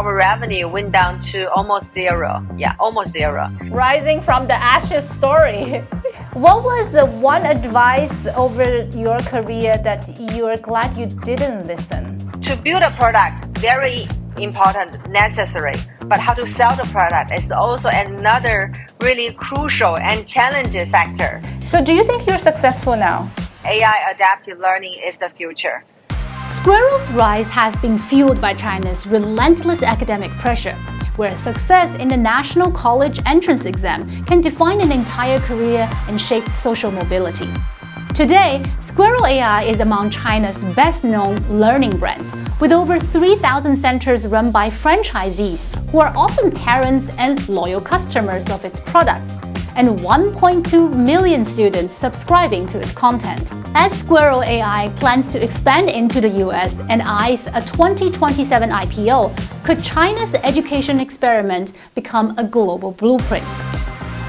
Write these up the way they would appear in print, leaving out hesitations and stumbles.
our revenue went down to almost zero. Yeah, almost zero. Rising from the ashes story. What was the one advice over your career that you're glad you didn't listen? To build a product, very important, necessary. But how to sell the product is also another really crucial and challenging factor. So do you think you're successful now? AI adaptive learning is the future. Squirrel's rise has been fueled by China's relentless academic pressure, where success in the national college entrance exam can define an entire career and shape social mobility. Today, Squirrel Ai is among China's best-known learning brands, with over 3,000 centers run by franchisees who are often parents and loyal customers of its products, and 1.2 million students subscribing to its content. As Squirrel Ai plans to expand into the US and eyes a 2027 IPO, could China's education experiment become a global blueprint?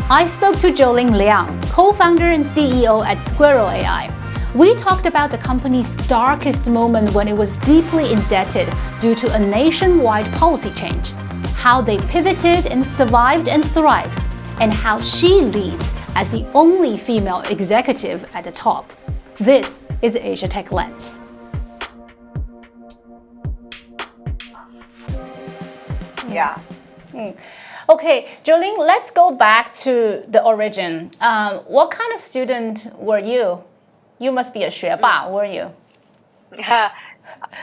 I spoke to Joleen Liang, co-founder and CEO at Squirrel Ai. We talked about the company's darkest moment when it was deeply indebted due to a nationwide policy change, how they pivoted and survived and thrived, and how she leads as the only female executive at the top. This is Asia Tech Lens. Yeah. Okay, Joleen, let's go back to the origin. What kind of student were you? You must be a 学霸, were you?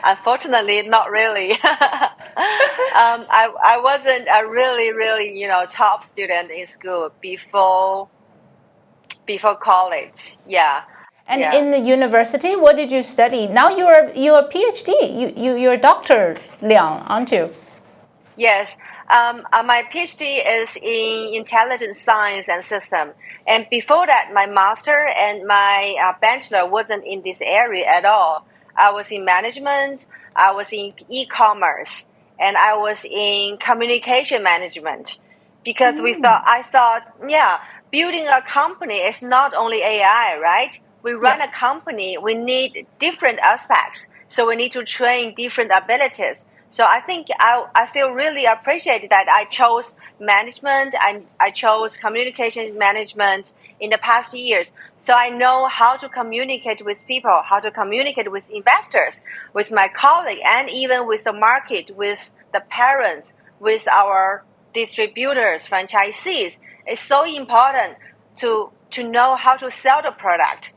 Unfortunately, not really. I wasn't a really top student in school before college. Yeah. And in the university, what did you study? Now you're a PhD. You're Dr. Liang, aren't you? Yes. My PhD is in intelligence science and system. And before that, my master and my bachelor wasn't in this area at all. I was in management, I was in e-commerce, and I was in communication management. Because I thought, building a company is not only AI, right? We run a company, we need different aspects. So we need to train different abilities. So I think I feel really appreciated that I chose management and I chose communication management in the past years. So I know how to communicate with people, how to communicate with investors, with my colleague, and even with the market, with the parents, with our distributors, franchisees. It's so important to know how to sell the product.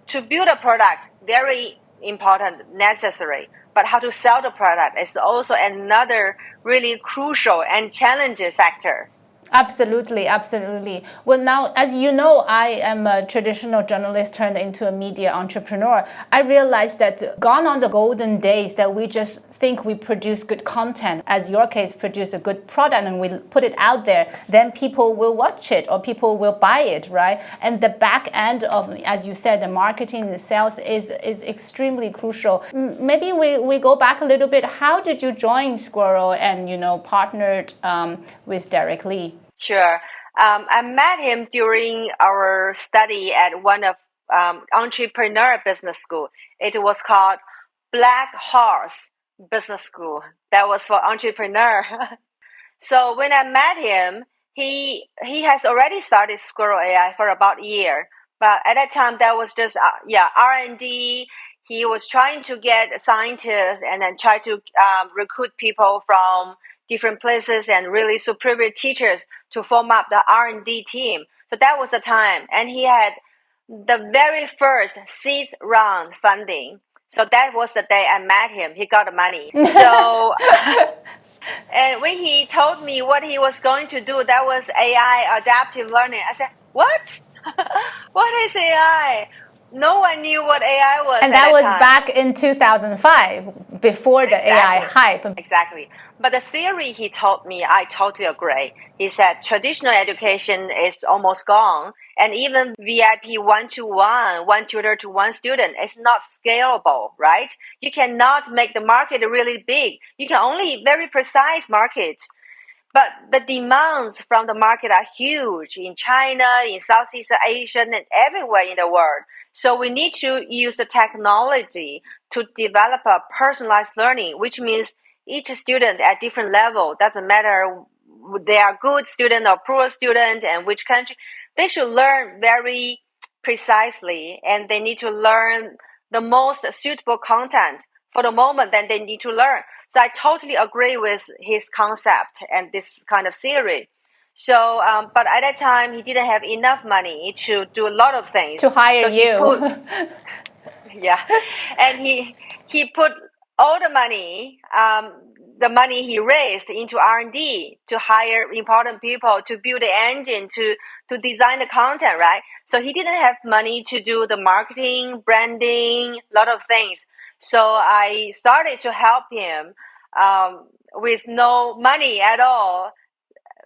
To build a product, very important, necessary. But how to sell the product is also another really crucial and challenging factor. Absolutely, absolutely. Well, now, as you know, I am a traditional journalist turned into a media entrepreneur. I realized that gone on the golden days that we just think we produce good content, as your case, produce a good product and we put it out there, then people will watch it or people will buy it, right? And the back end of, as you said, the marketing and the sales is extremely crucial. Maybe we go back a little bit. How did you join Squirrel and, partnered with Derek Lee? Sure. I met him during our study at one of entrepreneur business school. It was called Black Horse Business School. That was for entrepreneur. So when I met him, he has already started Squirrel AI for about a year. But at that time, that was just R&D. He was trying to get scientists and then try to recruit people from different places and really superior teachers to form up the R&D team. So that was the time. And he had the very first seed round funding. So that was the day I met him. He got the money. So, and when he told me what he was going to do, that was AI adaptive learning. I said, what? What is AI? No one knew what AI was. And that was back in 2005, before the AI hype. Exactly. But the theory he taught me, I totally agree. He said traditional education is almost gone. And even VIP one-to-one, one tutor to one student is not scalable, right? You cannot make the market really big. You can only very precise market. But the demands from the market are huge in China, in Southeast Asia, and everywhere in the world. So we need to use the technology to develop a personalized learning, which means each student at different level. Doesn't matter they are good student or poor student and which country. They should learn very precisely, and they need to learn the most suitable content for the moment that they need to learn. So I totally agree with his concept and this kind of theory. So, but at that time, he didn't have enough money to do a lot of things. To hire so you. Yeah, and he put all the money he raised into R&D to hire important people to build the engine to design the content, right? So he didn't have money to do the marketing, branding, a lot of things. So I started to help him with no money at all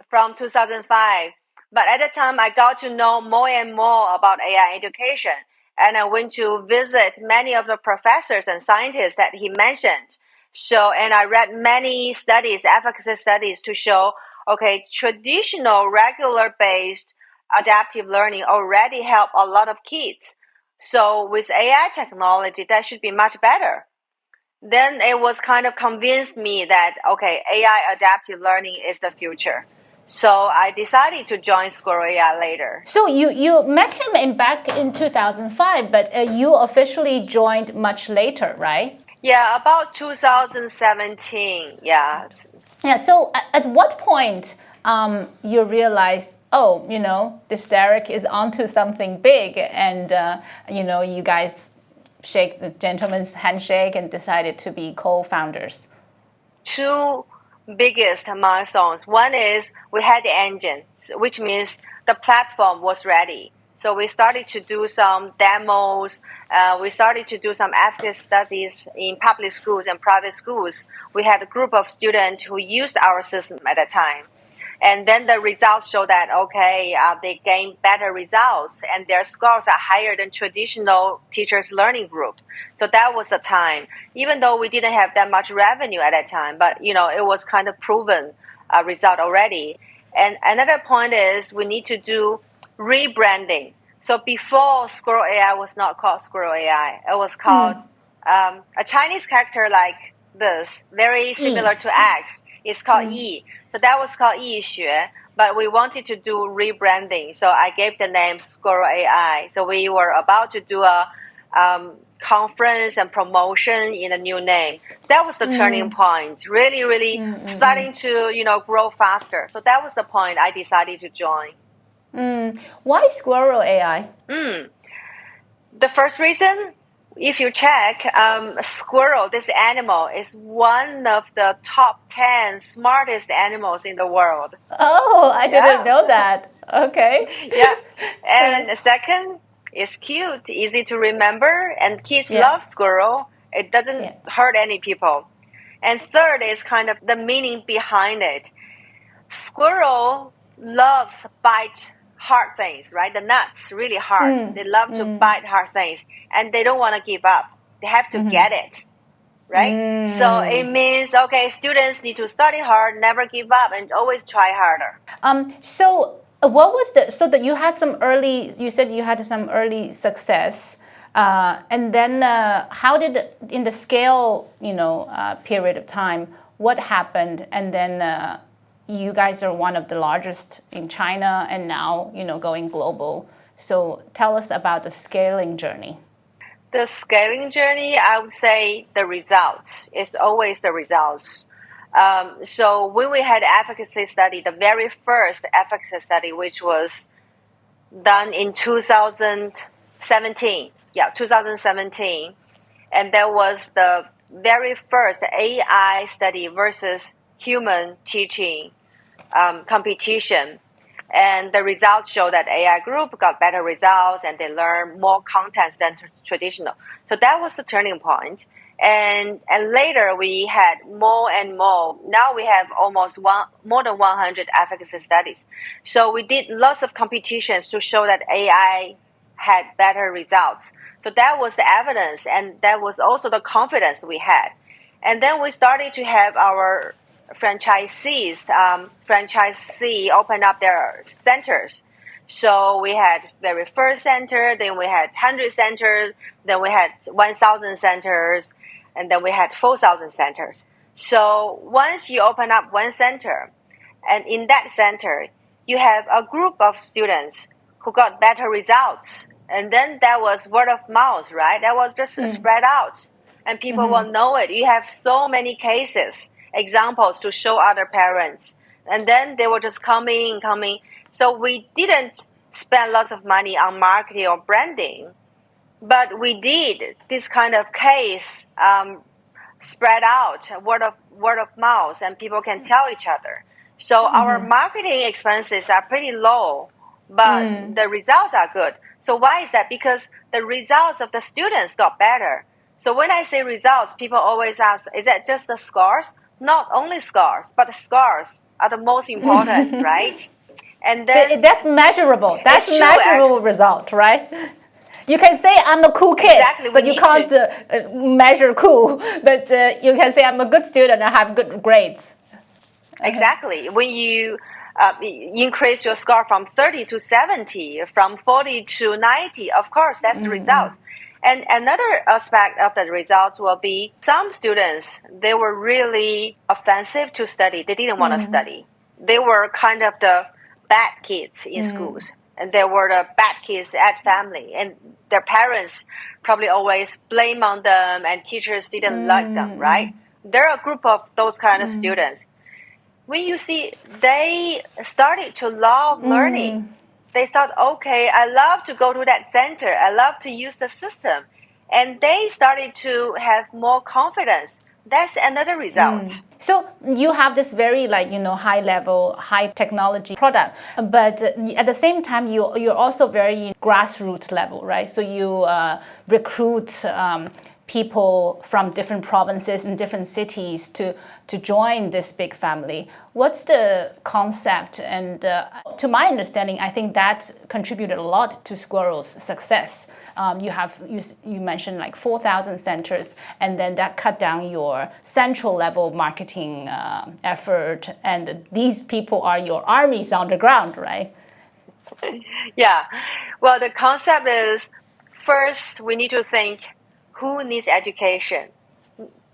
from 2005. But at the time, I got to know more and more about AI education. And I went to visit many of the professors and scientists that he mentioned. So, and I read many studies, efficacy studies to show, okay, traditional regular-based adaptive learning already help a lot of kids. So with AI technology, that should be much better. Then it was kind of convinced me that, okay, AI adaptive learning is the future. So I decided to join Squirrel Ai later. So you met him back in 2005, but you officially joined much later, right? Yeah, about 2017. Yeah. Yeah. So at what point you realized, oh, this Derek is onto something big, and you guys shake the gentleman's handshake and decided to be co-founders? Two biggest milestones. One is we had the engine, which means the platform was ready. So we started to do some demos. We started to do some efficacy studies in public schools and private schools. We had a group of students who used our system at that time. And then the results show that, okay, they gain better results and their scores are higher than traditional teachers' learning group. So that was the time, even though we didn't have that much revenue at that time, but, it was kind of proven result already. And another point is we need to do rebranding. So before Squirrel AI was not called Squirrel AI. It was called a Chinese character like this, very similar to X. It's called Yi. So that was called Yi Xue. But we wanted to do rebranding. So I gave the name Squirrel AI. So we were about to do a conference and promotion in a new name. That was the turning point. Really, really starting to, grow faster. So that was the point I decided to join. Why Squirrel AI? The first reason, if you check, squirrel, this animal, is one of the top 10 smartest animals in the world. Oh, I didn't know that. Okay. Yeah. And the second, it's cute, easy to remember, and kids love squirrel. It doesn't hurt any people. And third is kind of the meaning behind it. Squirrel loves bite hard things, right? The nuts, really hard. They love to bite hard things, and they don't want to give up. They have to get it, right? So it means, okay, students need to study hard, never give up, and always try harder. So what was so that you had some early, you said you had some early success, and then how did, in the scale, period of time, what happened? And then you guys are one of the largest in China and now, going global. So tell us about the scaling journey. The scaling journey, I would say the results. It's always the results. So when we had efficacy study, the very first efficacy study, which was done in 2017. Yeah, 2017. And that was the very first AI study versus human teaching competition. And the results show that AI group got better results and they learn more content than traditional. So that was the turning point. And later we had more and more. Now we have almost more than 100 efficacy studies. So we did lots of competitions to show that AI had better results. So that was the evidence, and that was also the confidence we had. And then we started to have our franchisees open up their centers. So we had very first center, then we had 100 centers, then we had 1,000 centers, and then we had 4,000 centers. So once you open up one center, and in that center, you have a group of students who got better results. And then that was word of mouth, right? That was just spread out. And people will know it. You have so many cases, examples to show other parents. And then they will just coming. So we didn't spend lots of money on marketing or branding, but we did this kind of case spread out, word of mouth, and people can tell each other. So our marketing expenses are pretty low, but the results are good. So why is that? Because the results of the students got better. So when I say results, people always ask, is that just the scores? Not only scores, but the scores are the most important, right? And then that's measurable. That's true, measurable result, right? You can say I'm a cool kid, Exactly, but you can't measure cool. But you can say I'm a good student and have good grades. Exactly. When you increase your score from 30 to 70, from 40 to 90, of course, that's the results. And another aspect of the results will be some students, they were really offensive to study. They didn't want to study. They were kind of the bad kids in schools. And they were the bad kids at family. And their parents probably always blame on them, and teachers didn't like them, right? There are a group of those kind of students. When you see they started to love learning, they thought, okay, I love to go to that center. I love to use the system. And they started to have more confidence. That's another result. So you have this very high level, high technology product, but at the same time you're also very grassroots level, right? So you recruit people from different provinces and different cities to join this big family. What's the concept? And to my understanding, I think that contributed a lot to Squirrel's success. You mentioned like 4,000 centers, and then that cut down your central level marketing effort. And these people are your armies on the ground, right? Yeah. Well, the concept is first we need to think who needs education.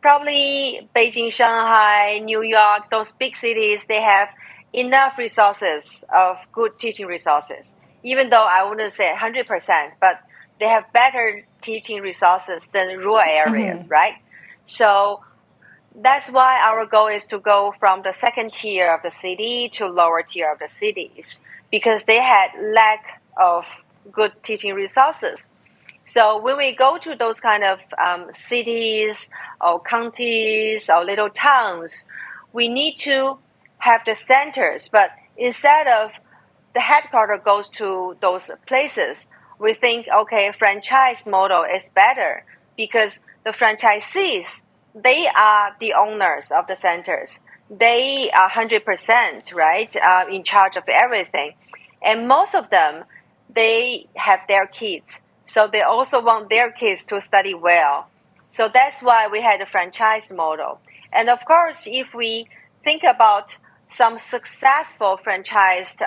Probably Beijing, Shanghai, New York, those big cities, they have enough resources of good teaching resources. Even though I wouldn't say 100%, but they have better teaching resources than rural areas, right? So that's why our goal is to go from the second tier of the city to lower tier of the cities, because they had lack of good teaching resources. So when we go to those kind of cities or counties or little towns, we need to have the centers. But instead of the headquarters goes to those places, we think, okay, franchise model is better because the franchisees, they are the owners of the centers. They are 100%, right, in charge of everything. And most of them, they have their kids. So they also want their kids to study well. So that's why we had a franchise model. And of course, if we think about some successful franchised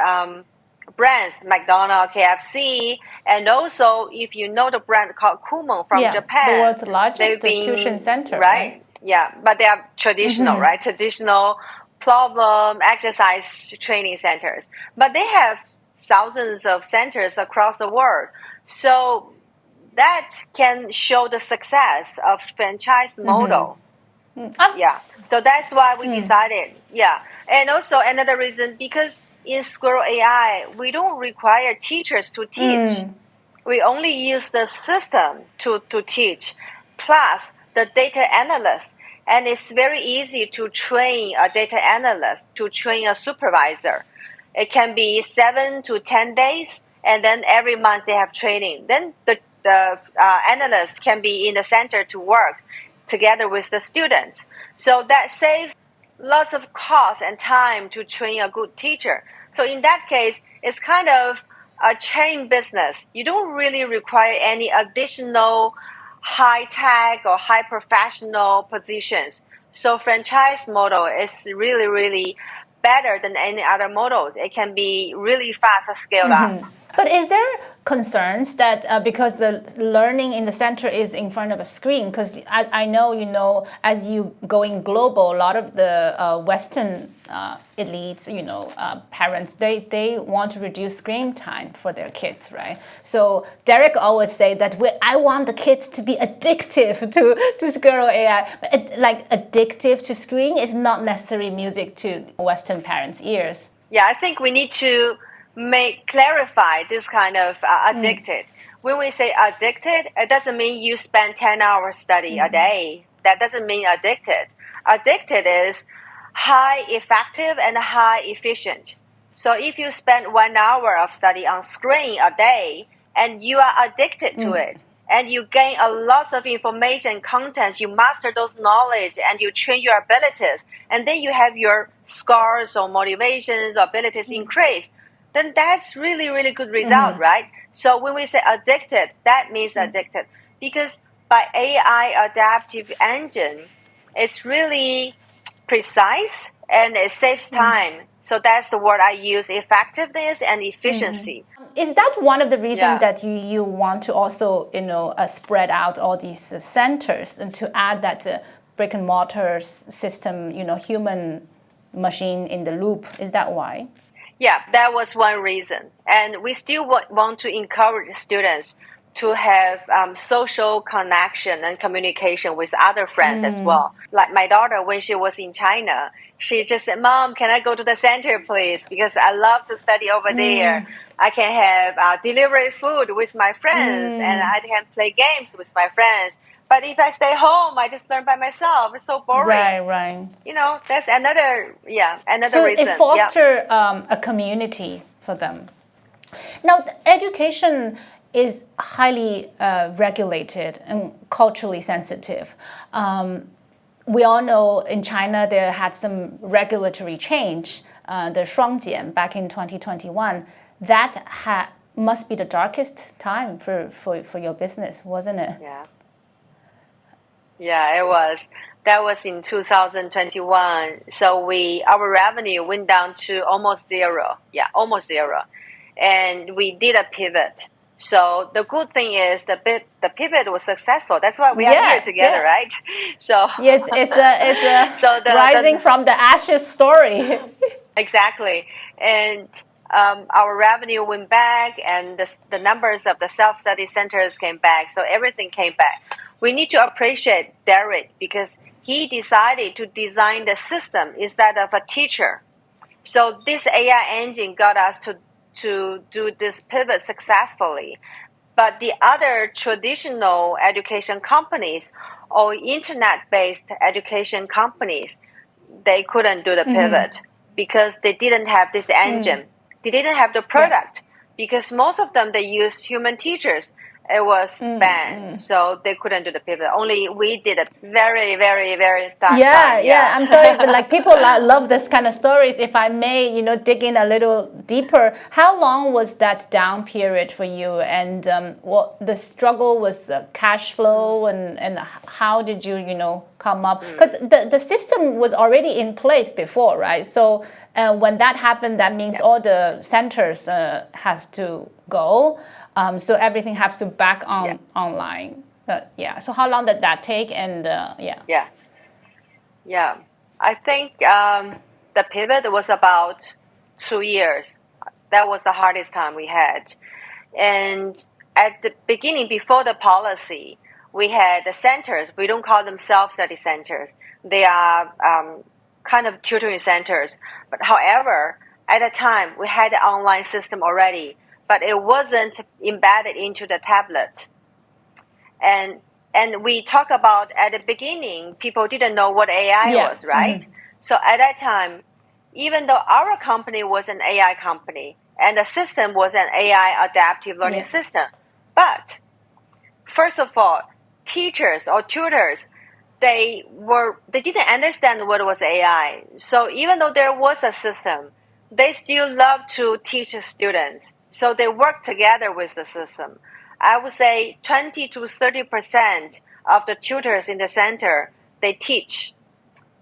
brands, McDonald's, KFC, and also if you know the brand called Kumon from Japan. The world's largest tuition center. Right? Yeah, but they are traditional, right? Traditional problem exercise training centers. But they have thousands of centers across the world. So that can show the success of franchise model. Yeah. So that's why we decided. Yeah. And also another reason, because in Squirrel AI, we don't require teachers to teach. We only use the system to teach, plus the data analyst. And it's very easy to train a data analyst, to train a supervisor. It can be 7 to 10 days, and then every month they have training. Then the analyst can be in the center to work together with the students. So that saves lots of cost and time to train a good teacher. So in that case, it's kind of a chain business. You don't really require any additional high-tech or high-professional positions. So franchise model is really, really better than any other models. It can be really fast scaled up. But is there concerns that because the learning in the center is in front of a screen? Because I know, as you going global, a lot of the Western elites, parents, they want to reduce screen time for their kids, right? So Derek always say that I want the kids to be addictive to Squirrel AI. But addictive to screen is not necessarily music to Western parents' ears. Yeah, I think we need to clarify this kind of addicted. When we say addicted, it doesn't mean you spend 10 hours study a day. That doesn't mean addicted. Addicted is high effective and high efficient. So if you spend 1 hour of study on screen a day and you are addicted to it, and you gain a lot of information, content, you master those knowledge, and you train your abilities, and then you have your scores or motivations or abilities increase, then that's really, really good result, right? So when we say addicted, that means addicted. Because by AI adaptive engine, it's really precise and it saves time. So that's the word I use, effectiveness and efficiency. Is that one of the reasons that you want to also, spread out all these centers and to add that brick and mortar system, human machine in the loop? Is that why? Yeah, that was one reason. And we still want to encourage students to have social connection and communication with other friends as well. Like my daughter, when she was in China, she just said, "Mom, can I go to the center, please? Because I love to study over there. I can have delivery food with my friends and I can play games with my friends. But if I stay home, I just learn by myself. It's so boring." Right. That's another reason. So it fosters a community for them. Now, education is highly regulated and culturally sensitive. We all know in China there had some regulatory change, the Shuangjian back in 2021. That must be the darkest time for your business, wasn't it? Yeah, it was. That was in 2021. So our revenue went down to almost zero. Yeah, almost zero. And we did a pivot. So the good thing is the pivot was successful. That's why we are here together, right? So it's a so rising from the ashes story. Exactly. And our revenue went back, and the numbers of the self-study centers came back. So everything came back. We need to appreciate Derek because he decided to design the system instead of a teacher. So this AI engine got us to do this pivot successfully. But the other traditional education companies or internet-based education companies, they couldn't do the pivot because they didn't have this engine. They didn't have the product because most of them, they used human teachers. It was banned, so they couldn't do the pivot. Only we did a very, very, very dark time. Yeah. I'm sorry, but people love this kind of stories. If I may, dig in a little deeper. How long was that down period for you? And what the struggle was, cash flow, and how did you, come up? Because the system was already in place before, right? So when that happened, that means all the centers have to go. So everything has to back online. So how long did that take? And I think the pivot was about 2 years. That was the hardest time we had. And at the beginning, before the policy, we had the centers. We don't call them self-study centers. They are kind of tutoring centers. But however, at the time, we had the online system already, but it wasn't embedded into the tablet. And we talk about at the beginning, people didn't know what AI was, right? So at that time, even though our company was an AI company and the system was an AI adaptive learning system, but first of all, teachers or tutors, they didn't understand what was AI. So even though there was a system, they still love to teach students. So they work together with the system. I would say 20 to 30% of the tutors in the center, they teach.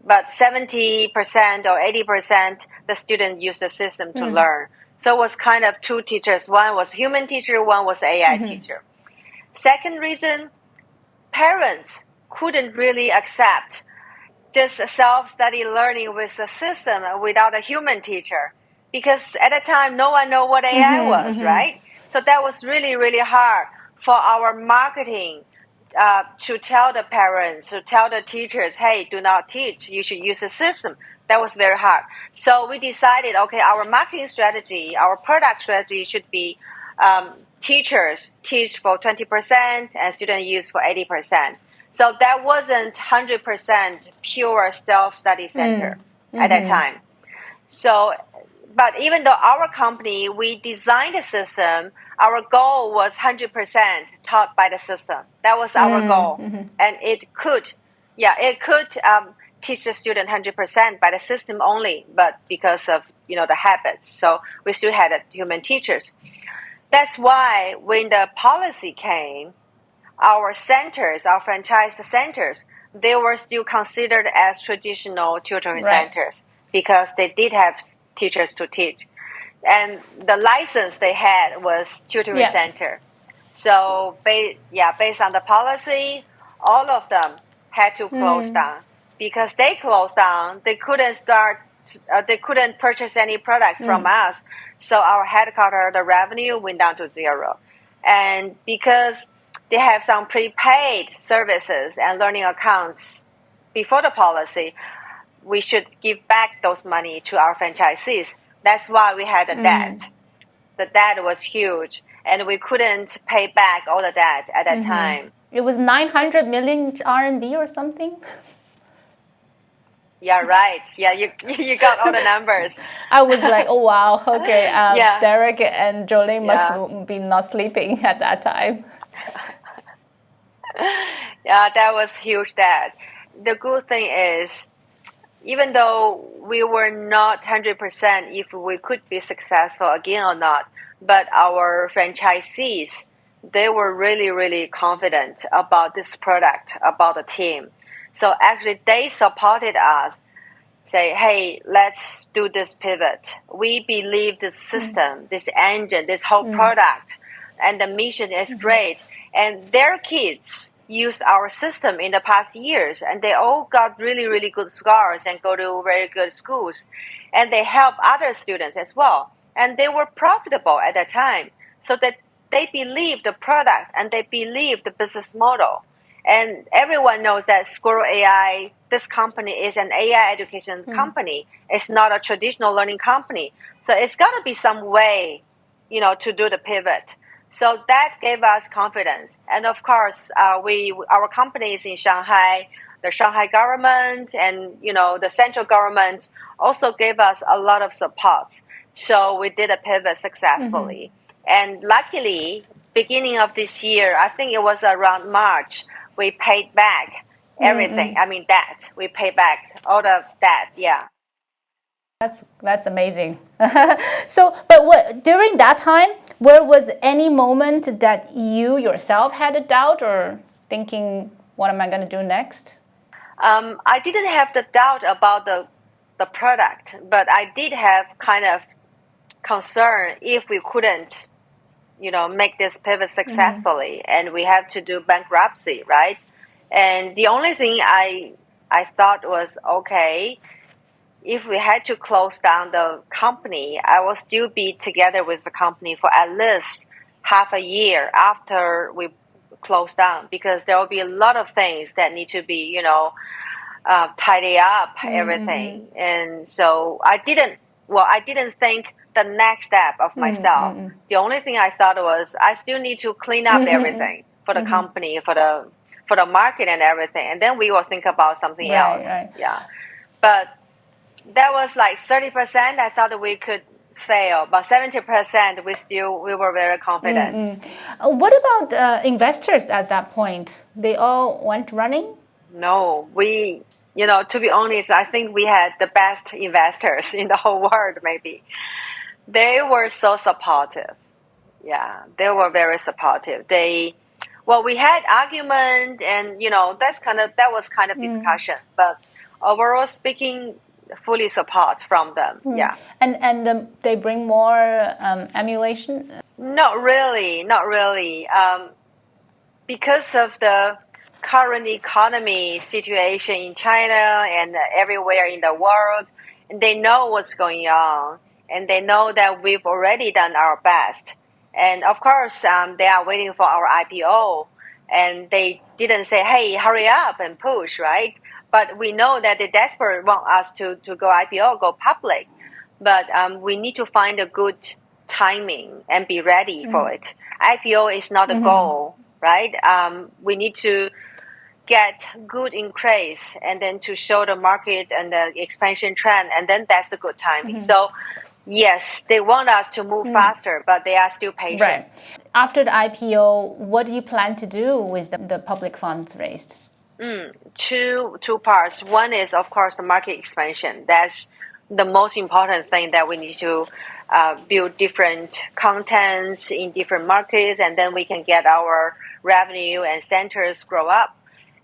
but 70% or 80% the student use the system to learn. So it was kind of two teachers. One was human teacher, one was AI teacher. Second reason, parents couldn't really accept just self-study learning with a system without a human teacher, because at the time no one knew what AI was, right? So that was really, really hard for our marketing to tell the parents, to tell the teachers, hey, do not teach, you should use a system. That was very hard. So we decided, okay, our marketing strategy, our product strategy should be teachers teach for 20% and students use for 80%. So that wasn't 100% pure self-study center at that time. So, but even though our company, we designed a system, our goal was 100% taught by the system. That was our goal. And it could teach the student 100% by the system only, but because of, the habits. So we still had human teachers. That's why when the policy came, our centers, our franchise centers, they were still considered as traditional tutoring centers because they did have teachers to teach. And the license they had was tutoring center. So based on the policy, all of them had to close down. Because they closed down, they couldn't purchase any products from us. So our headquarters, the revenue went down to zero. And because they have some prepaid services and learning accounts before the policy, we should give back those money to our franchisees. That's why we had a debt. The debt was huge, and we couldn't pay back all the debt at that time. It was 900 million RMB or something? Yeah, right. Yeah, you got all the numbers. I was like, oh, wow. Okay. Derek and Joleen must be not sleeping at that time. Yeah, that was huge debt. The good thing is, even though we were not 100% if we could be successful again or not, but our franchisees, they were really, really confident about this product, about the team. So actually, they supported us, say, hey, let's do this pivot. We believe this system, this engine, this whole product, and the mission is great. And their kids used our system in the past years, and they all got really, really good scores and go to very good schools. And they help other students as well. And they were profitable at that time. So that they believed the product and they believed the business model. And everyone knows that Squirrel Ai, this company is an AI education company. It's not a traditional learning company. So it's got to be some way, to do the pivot. So that gave us confidence. And of course, our company is in Shanghai. The Shanghai government and, the central government also gave us a lot of support. So we did a pivot successfully. And luckily, beginning of this year, I think it was around March, we paid back everything. I mean, debt. We paid back all the debt. Yeah. That's amazing. So, but during that time, where was any moment that you yourself had a doubt or thinking, what am I going to do next? I didn't have the doubt about the product, but I did have kind of concern if we couldn't, make this pivot successfully, and we have to do bankruptcy, right? And the only thing I thought was, okay, if we had to close down the company, I will still be together with the company for at least half a year after we close down, because there will be a lot of things that need to be, tidy up everything. And so I didn't think the next step of myself. The only thing I thought was I still need to clean up everything for the company, for the market and everything. And then we will think about something else. Right. Yeah. But that was like 30%. I thought that we could fail, but 70% we were very confident. What about investors at that point? They all went running? No, to be honest, I think we had the best investors in the whole world, maybe. They were so supportive. Yeah, they were very supportive. We had argument and, that was kind of discussion, but overall speaking, fully support from them. Yeah. And they bring more emulation? Not really, not really. Because of the current economy situation in China and everywhere in the world, they know what's going on, and they know that we've already done our best. And of course, they are waiting for our IPO, and they didn't say, "Hey, hurry up and push," right? But we know that they desperately want us to go IPO, go public. But we need to find a good timing and be ready for it. IPO is not a goal, right? We need to get good increase and then to show the market and the expansion trend, and then that's the good timing. So yes, they want us to move faster, but they are still patient. Right. After the IPO, what do you plan to do with the public funds raised? Two parts. One is, of course, the market expansion. That's the most important thing, that we need to build different contents in different markets, and then we can get our revenue and centers grow up.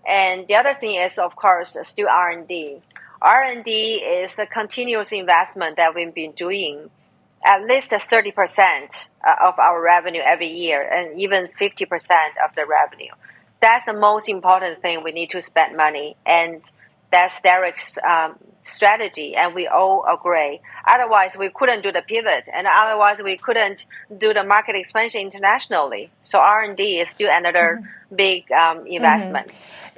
And the other thing is, of course, still R&D. R&D is the continuous investment that we've been doing, at least 30% of our revenue every year, and even 50% of the revenue. That's the most important thing we need to spend money, and that's Derek's strategy, and we all agree. Otherwise, we couldn't do the pivot, and otherwise we couldn't do the market expansion internationally. So R&D is still another big investment.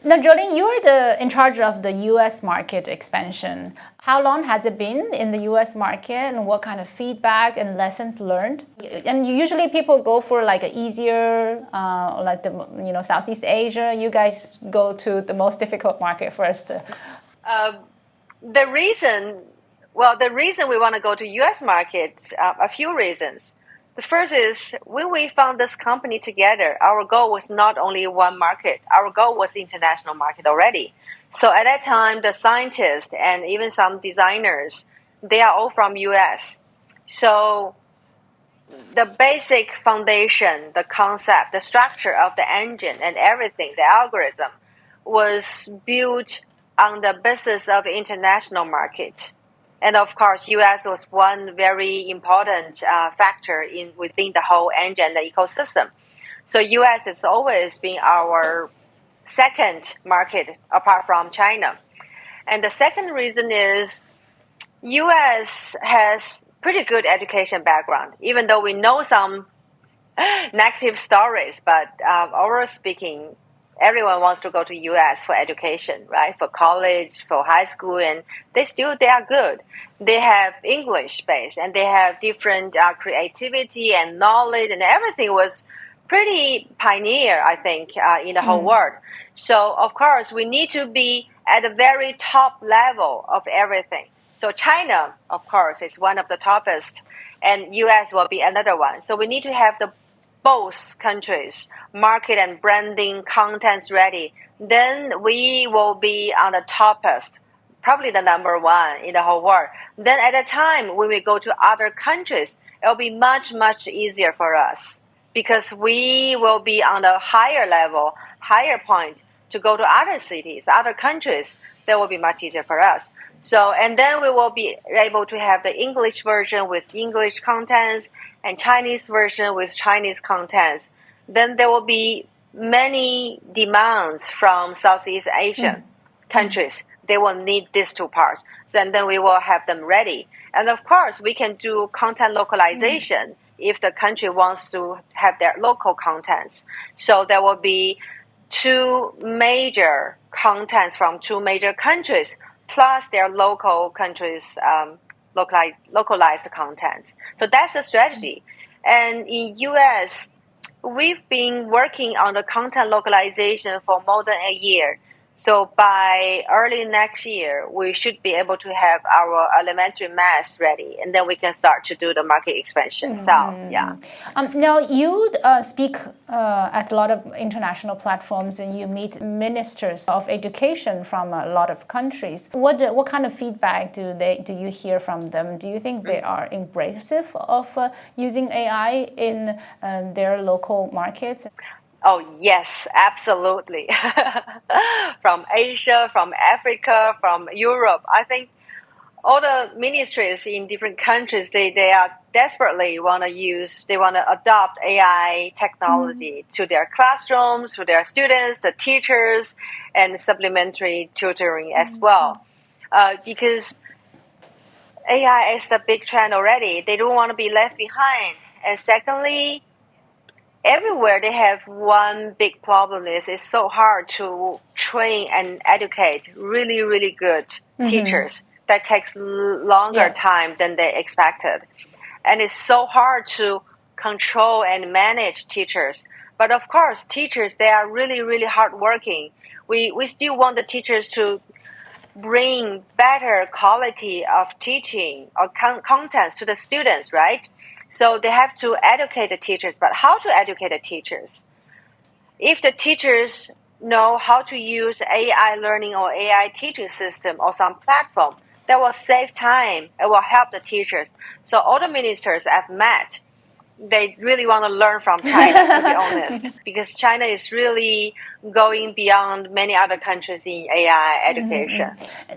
Now, Joleen, you are in charge of the U.S. market expansion. How long has it been in the U.S. market, and what kind of feedback and lessons learned? And usually people go for like an easier, like the Southeast Asia. You guys go to the most difficult market first. The reason we want to go to U.S. market, a few reasons. The first is, when we found this company together, our goal was not only one market. Our goal was international market already. So at that time, the scientists and even some designers, they are all from U.S. So the basic foundation, the concept, the structure of the engine and everything, the algorithm, was built on the basis of international market. And of course, U.S. was one very important factor within the whole engine, the ecosystem. So U.S. has always been our second market apart from China. And the second reason is, U.S. has pretty good education background, even though we know some negative stories, but overall speaking, everyone wants to go to U.S. for education, right? For college, for high school, and they are good. They have English base, and they have different creativity and knowledge, and everything was pretty pioneer, I think, in the whole world. So of course, we need to be at the very top level of everything. So China, of course, is one of the toppest, and U.S. will be another one. So we need to have both countries market and branding contents ready. Then we will be on the toppest, probably the number one in the whole world. Then at the time when we go to other countries, it will be much, much easier for us, because we will be on a higher level, higher point to go to other cities, other countries. That will be much easier for us. So, and then we will be able to have the English version with English contents and Chinese version with Chinese contents. Then there will be many demands from Southeast Asian countries. They will need these two parts. So, and then we will have them ready. And of course, we can do content localization if the country wants to have their local contents. So there will be two major contents from two major countries, plus their local countries' localized contents. So that's the strategy. And in U.S., we've been working on the content localization for more than a year. So by early next year, we should be able to have our elementary math ready, and then we can start to do the market expansion south. Yeah. Now, you speak at a lot of international platforms, and you meet ministers of education from a lot of countries. What kind of feedback do you hear from them? Do you think they are embracive of using AI in their local markets? Oh, yes, absolutely. From Asia, from Africa, from Europe. I think all the ministries in different countries, they are desperately they want to adopt AI technology to their classrooms, to their students, the teachers, and supplementary tutoring as well. Because AI is the big trend already. They don't want to be left behind. And secondly, everywhere they have one big problem is it's so hard to train and educate really, really good teachers. That takes longer time than they expected. And it's so hard to control and manage teachers. But of course, teachers, they are really, really hardworking. We still want the teachers to bring better quality of teaching or content to the students, right? So they have to educate the teachers. But how to educate the teachers? If the teachers know how to use AI learning or AI teaching system or some platform, that will save time. It will help the teachers. So all the ministers I've met, they really want to learn from China, to be honest, because China is really going beyond many other countries in AI education.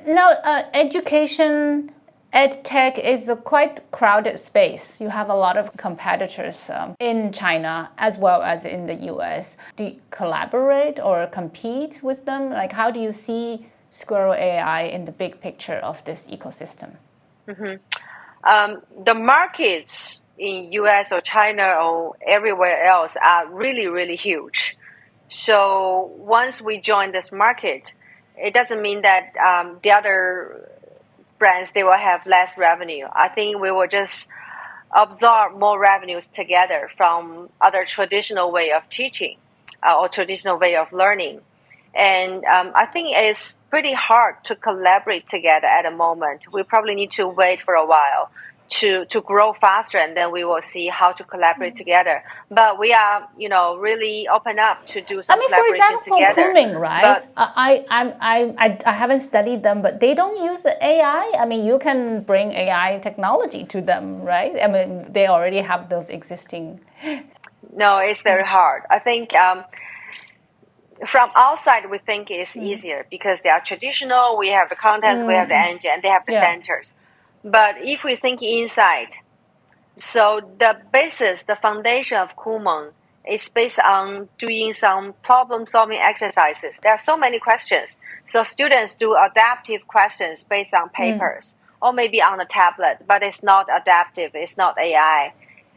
Now, education, Edtech is a quite crowded space. You have a lot of competitors in China as well as in the US. Do you collaborate or compete with them? Like, how do you see Squirrel AI in the big picture of this ecosystem? The markets in US or China or everywhere else are really, really huge. So once we join this market, it doesn't mean that the other brands, they will have less revenue. I think we will just absorb more revenues together from other traditional way of teaching or traditional way of learning. And I think it's pretty hard to collaborate together at the moment. We probably need to wait for a while to grow faster, and then we will see how to collaborate together. But we are, really open up to do some collaboration for example, together. Kunming, right? But I haven't studied them, but they don't use the AI. I mean, you can bring AI technology to them, right? I mean, they already have those existing. no, it's very hard. I think from outside we think it's easier because they are traditional. We have the contents, we have the engine, and they have the centers. But if we think inside, so the basis, the foundation of Kumon is based on doing some problem-solving exercises. There are so many questions. So students do adaptive questions based on papers or maybe on a tablet, but it's not adaptive. It's not AI.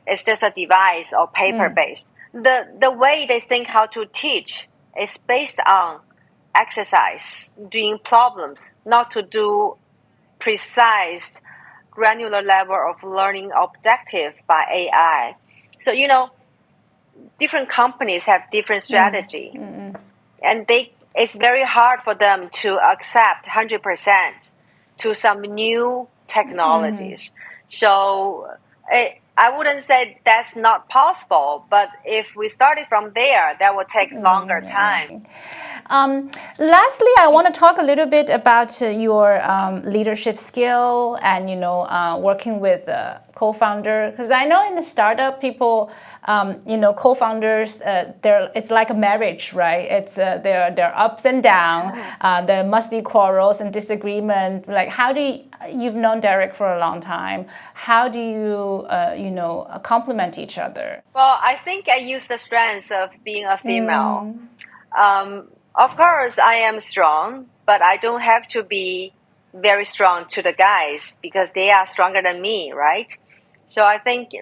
It's just a device or paper-based. The way they think how to teach is based on exercise, doing problems, not to do precise granular level of learning objective by AI. So, different companies have different strategy. And it's very hard for them to accept 100% to some new technologies. So I wouldn't say that's not possible, but if we started from there, that would take longer time. Lastly, I want to talk a little bit about your leadership skill and working with co-founder, because I know in the startup people, co-founders, it's like a marriage, right? It's there are ups and downs. There must be quarrels and disagreement. Like, how do you've known Derek for a long time? How do you complement each other? Well, I think I use the strengths of being a female. Of course, I am strong, but I don't have to be very strong to the guys because they are stronger than me, right? So I think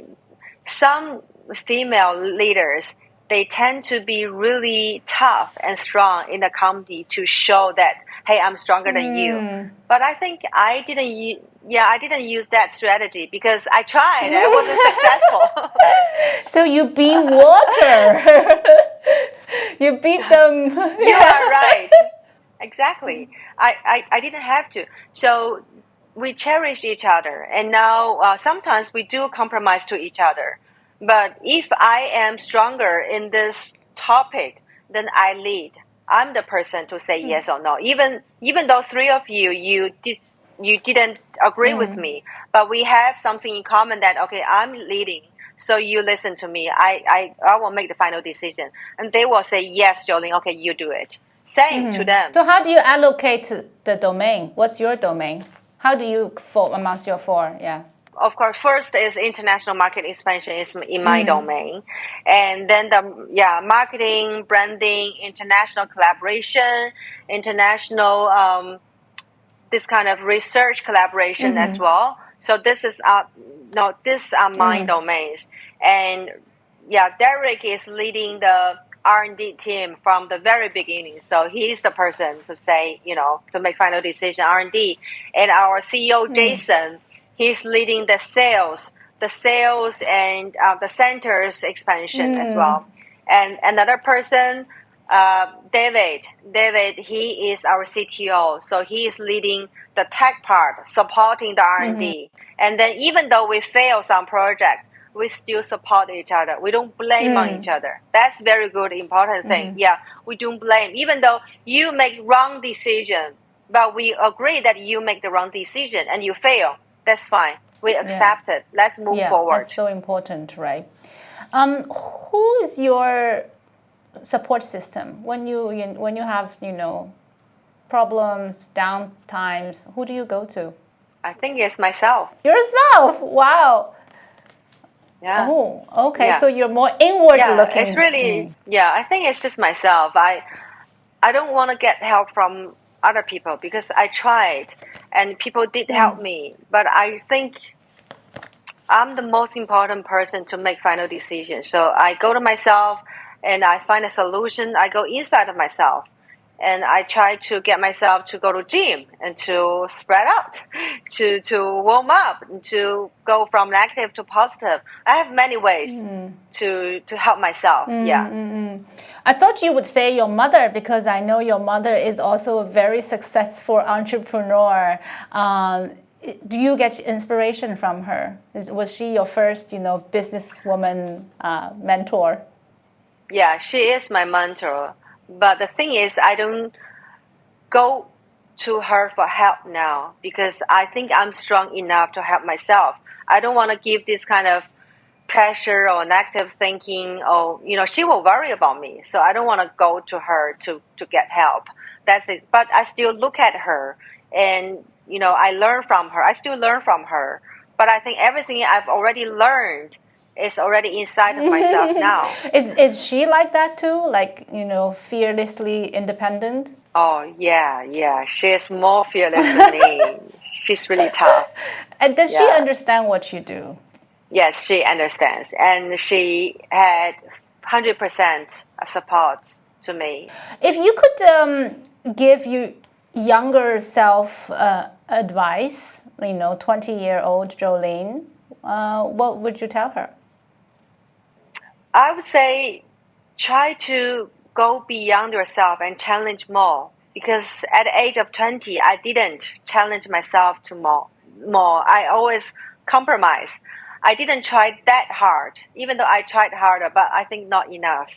some female leaders, they tend to be really tough and strong in the company to show that, hey, I'm stronger than you. But I think I didn't use that strategy because I tried. I wasn't successful. So you beat water. You beat them. You are right. Exactly. I didn't have to. So we cherish each other. And now sometimes we do compromise to each other. But if I am stronger in this topic, then I lead. I'm the person to say yes or no. Even though three of you didn't agree with me, but we have something in common that, okay, I'm leading. so you listen to me. I will make the final decision. And they will say, yes, Joleen, okay, you do it. Same to them. So how do you allocate the domain? What's your domain? How do you fall amongst your four? Yeah. Of course, first is international market expansion is in my domain. And then marketing, branding, international collaboration, international this kind of research collaboration as well. So these are my domains. And Derek is leading the R&D team from the very beginning. So he's the person to say, to make final decision R&D. And our CEO, Jason, he's leading the sales and the centers expansion as well. And another person, David, he is our CTO. So he is leading the tech part, supporting the R&D. And then even though we fail some project, we still support each other. We don't blame on each other. That's very good, important thing. Yeah, we don't blame. Even though you make wrong decision, but we agree that you make the wrong decision and you fail, that's fine. We accept it. Let's move forward. That's so important, right? Who is your support system when you have problems, down times? Who do you go to? I think it's myself. Yourself. Wow. Yeah. Oh, okay. Yeah. So you're more inward looking. It's really I think it's just myself. I don't want to get help from other people because I tried and people did help me, but I think I'm the most important person to make final decisions. So I go to myself and I find a solution. I go inside of myself and I try to get myself to go to gym and to spread out, to warm up, and to go from negative to positive. I have many ways to help myself. I thought you would say your mother because I know your mother is also a very successful entrepreneur. Do you get inspiration from her? Was she your first, businesswoman mentor? Yeah, she is my mentor. But the thing is, I don't go to her for help now because I think I'm strong enough to help myself. I don't want to give this kind of pressure or negative thinking or, she will worry about me. So I don't want to go to her to get help. That's it. But I still look at her and, I learn from her. I still learn from her. But I think everything I've already learned is already inside of myself now. Is she like that too? Like, fearlessly independent? Oh, yeah. She is more fearless than me. She's really tough. And does she understand what you do? Yes, she understands. And she had 100% support to me. If you could give your younger self advice, 20-year-old Joleen, what would you tell her? I would say try to go beyond yourself and challenge more. Because at the age of 20, I didn't challenge myself to more. I always compromise. I didn't try that hard, even though I tried harder, but I think not enough.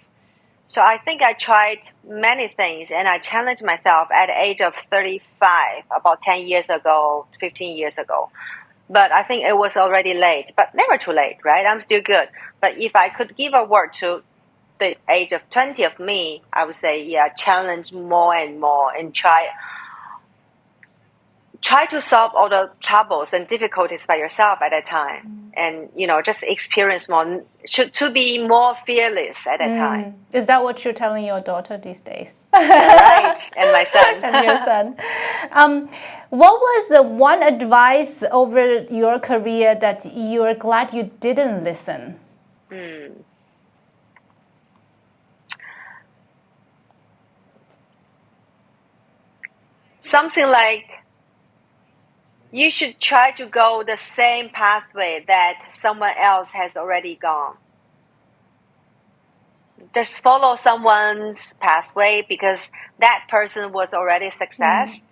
So I think I tried many things and I challenged myself at the age of 35, about 10 years ago, 15 years ago. But I think it was already late, but never too late, right? I'm still good. But if I could give a word to the age of 20 of me, I would say, challenge more and more and try to solve all the troubles and difficulties by yourself at that time. And, just experience more, to be more fearless at that time. Is that what you're telling your daughter these days? Right, and my son. And your son. What was the one advice over your career that you're glad you didn't listen? Something like, you should try to go the same pathway that someone else has already gone. Just follow someone's pathway because that person was already a success.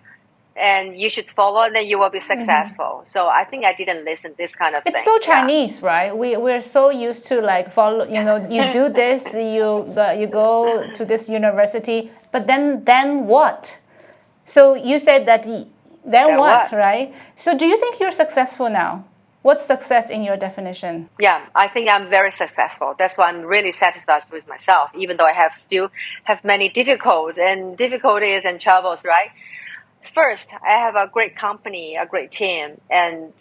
And you should follow and then you will be successful. So I think I didn't listen this kind of thing. It's so Chinese, right? We're so used to follow, you do this, you go to this university, but then what? So you said that then what, right? So do you think you're successful now? What's success in your definition? Yeah, I think I'm very successful. That's why I'm really satisfied with myself, even though I still have many difficulties and troubles, right? First, I have a great company, a great team, and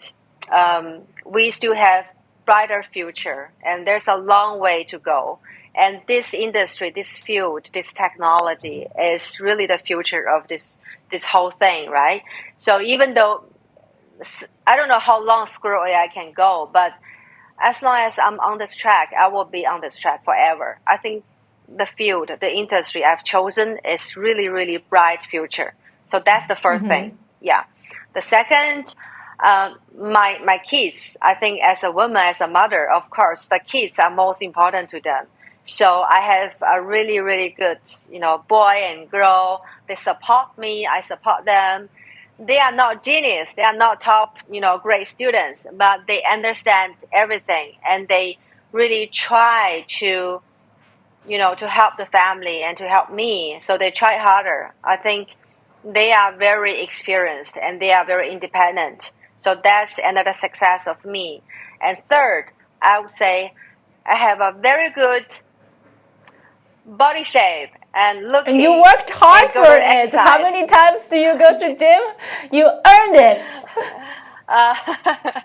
we still have brighter future, and there's a long way to go. And this industry, this field, this technology is really the future of this whole thing, right? So even though I don't know how long Squirrel AI can go, but as long as I'm on this track, I will be on this track forever. I think the field, the industry I've chosen is really, really bright future. So that's the first thing. Yeah. The second, my kids, I think as a woman, as a mother, of course, the kids are most important to them. So I have a really, really good, boy and girl. They support me. I support them. They are not genius. They are not top, great students, but they understand everything, and they really try to, to help the family and to help me. So they try harder. I think they are very experienced and they are very independent. So that's another success of me. And third, I would say I have a very good body shape and looking. And you worked hard for it. How many times do you go to gym? You earned it.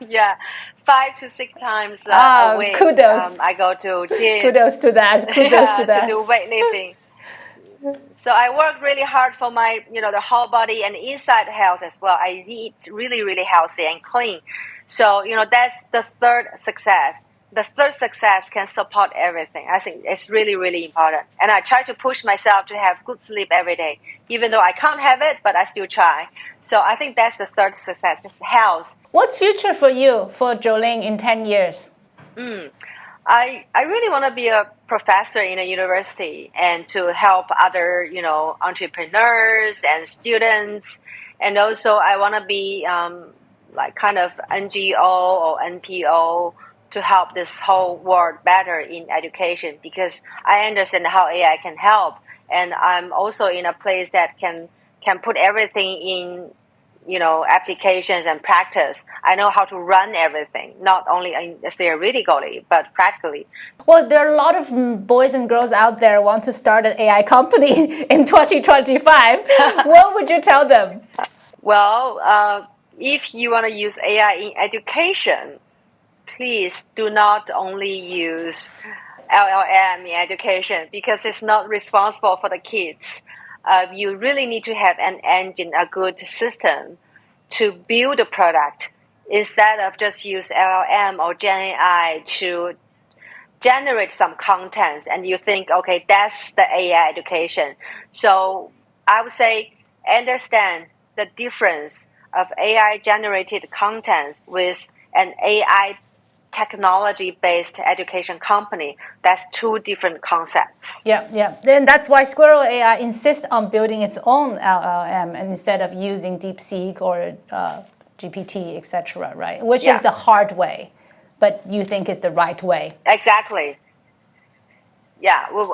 Yeah, 5 to 6 times a week. Kudos. I go to gym. Kudos to that. Kudos to that. To do weightlifting. So I work really hard for my, the whole body and inside health as well. I eat really, really healthy and clean. So, that's the third success. The third success can support everything. I think it's really, really important. And I try to push myself to have good sleep every day, even though I can't have it, but I still try. So I think that's the third success, just health. What's future for you, for Joleen, in 10 years? I really want to be a professor in a university and to help other, entrepreneurs and students. And also I want to be like kind of NGO or NPO to help this whole world better in education, because I understand how AI can help, and I'm also in a place that can put everything in, applications and practice. I know how to run everything, not only theoretically but practically. Well, there are a lot of boys and girls out there who want to start an AI company in 2025. What would you tell them? Well, if you want to use AI in education, please do not only use LLM in education, because it's not responsible for the kids. You really need to have an engine, a good system to build a product, instead of just use LLM or Gen AI to generate some contents and you think, okay, that's the AI education. So I would say understand the difference of AI generated contents with an AI technology-based education company. That's two different concepts. Yeah. Then that's why Squirrel AI insists on building its own LLM and instead of using DeepSeek or GPT, etc., right? Which is the hard way, but you think is the right way. Exactly. Yeah, well,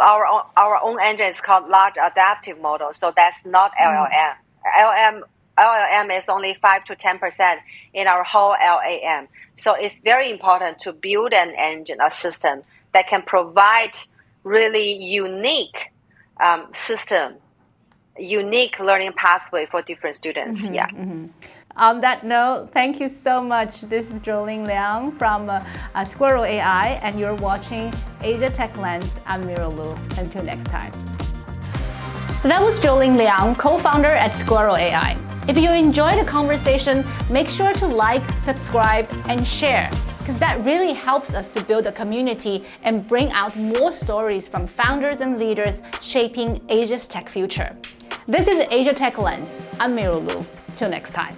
our own engine is called large adaptive model, so that's not LLM. LLM is only 5 to 10% in our whole LAM. So it's very important to build an engine, a system that can provide really unique system, unique learning pathway for different students. On that note, thank you so much. This is Joleen Liang from Squirrel AI, and you're watching Asia Tech Lens. I'm Miro Lu. Until next time. That was Joleen Liang, co-founder at Squirrel AI. If you enjoyed the conversation, make sure to like, subscribe, and share, because that really helps us to build a community and bring out more stories from founders and leaders shaping Asia's tech future. This is Asia Tech Lens. I'm Miro Lu. Till next time.